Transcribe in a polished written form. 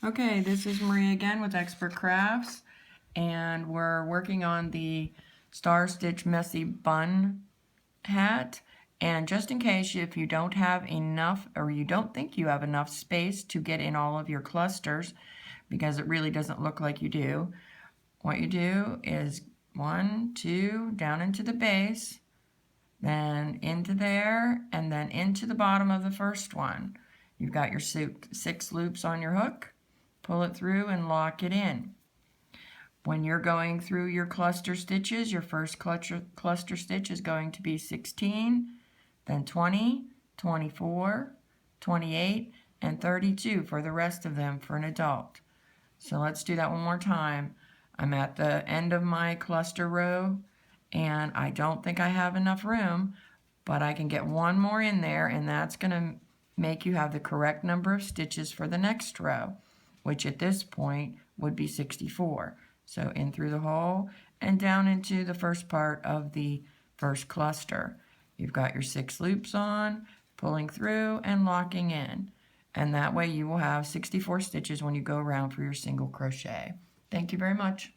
Okay, this is Maria again with Expert Crafts, and we're working on the Star Stitch Messy Bun hat. And just in case if you don't have enough, or you don't think you have enough space to get in all of your clusters, because it really doesn't look like you do, what you do is 1, 2, down into the base, then into there, and then into the bottom of the first one. You've got your 6 loops on your hook. Pull it through and lock it in. When you're going through your cluster stitches, your first cluster stitch is going to be 16, then 20, 24, 28, and 32 for the rest of them for an adult. So let's do that one more time. I'm at the end of my cluster row, and I don't think I have enough room, but I can get one more in there, and that's going to make you have the correct number of stitches for the next row, which at this point would be 64. So in through the hole and down into the first part of the first cluster. You've got your 6 loops on, pulling through and locking in. And that way you will have 64 stitches when you go around for your single crochet. Thank you very much.